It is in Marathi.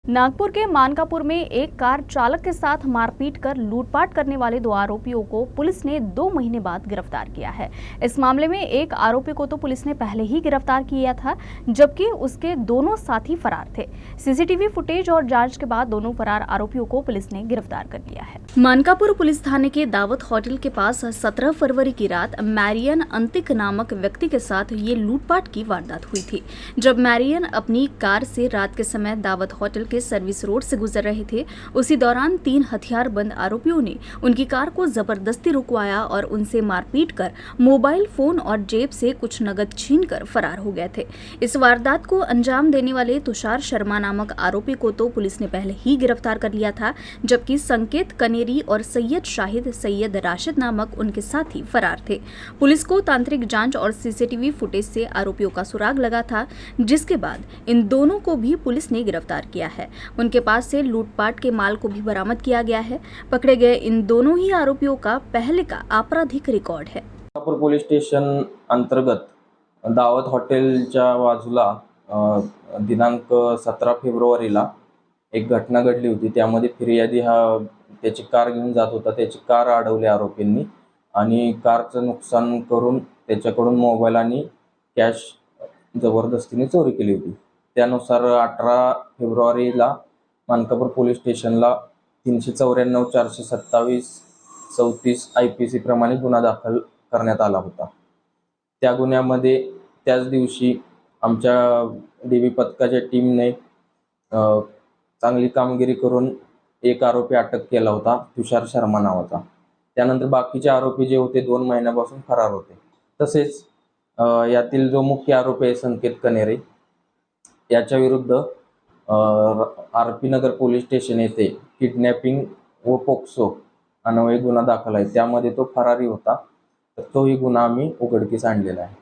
नागपुर के मानकापुर में एक कार चालक के साथ मारपीट कर लूटपाट करने वाले 2 आरोपियों को पुलिस ने 2 महीने बाद गिरफ्तार किया है। इस मामले में एक आरोपी को तो पुलिस ने पहले ही गिरफ्तार किया था, जबकि उसके दोनों साथी फरार थे। सीसीटीवी फुटेज और जांच के बाद दोनों फरार आरोपियों को पुलिस ने गिरफ्तार कर लिया है। मानकापुर पुलिस थाने के दावत होटल के पास 17 फरवरी की रात मैरियन अंतिक नामक व्यक्ति के साथ ये लूटपाट की वारदात हुई थी। जब मैरियन अपनी कार से रात के समय दावत होटल के सर्विस रोड से गुजर रहे थे, उसी दौरान 3 हथियारबंद आरोपियों ने उनकी कार को जबरदस्ती रुकवाया और उनसे मारपीट कर मोबाइल फोन और जेब से कुछ नगद छीनकर फरार हो गए थे। इस वारदात को अंजाम देने वाले तुषार शर्मा नामक आरोपी को तो पुलिस ने पहले ही गिरफ्तार कर लिया था, जबकि संकेत कनेरी और सैयद राशिद नामक उनके साथी फरार थे। पुलिस को तांत्रिक जांच और सीसीटीवी फुटेज से आरोपियों का सुराग लगा था, जिसके बाद इन दोनों को भी पुलिस ने गिरफ्तार किया है। उनके पास से लूटपाट के माल को भी बरामद किया गया है। पकड़े गए इन दोनों ही आरोपियों का पहले का आपराधिक रिकॉर्ड है। नागपूर पोलीस स्टेशन अंतर्गत दावत हॉटेलच्या बाजूला दिनांक 17 फेब्रुवारीला एक घटना घडली होती। त्यामध्ये फिर्यादी हा त्याची कार घेऊन जात होता। त्याची कार अडवली आरोपींनी आणि कारचं नुकसान करून त्याच्याकडून मोबाईल आणि कॅश जबरदस्तीने चोरी केली होती। त्यानुसार 18 फेब्रुवारीला मानकापूर पोलीस स्टेशनला 394 427 34 IPC प्रमाणे गुन्हा दाखल करण्यात आला होता। त्या गुन्ह्यामध्ये त्याच दिवशी आमच्या DB पथकाच्या टीमने चांगली कामगिरी करून एक आरोपी अटक केला होता, तुषार शर्मा नावाचा। त्यानंतर बाकीचे आरोपी जे होते 2 महिन्यापासून फरार होते। तसेच यातील जो मुख्य आरोपी आहे संकेत कनेरे, याच्या विरुद्ध RP नगर पोलीस स्टेशन येथे किडनॅपिंग व पोक्सो अन्वये गुन्हा दाखल आहे। त्यामध्ये तो फरारी होता, तर तोही गुन्हा आम्ही उघडकीस आणलेला आहे।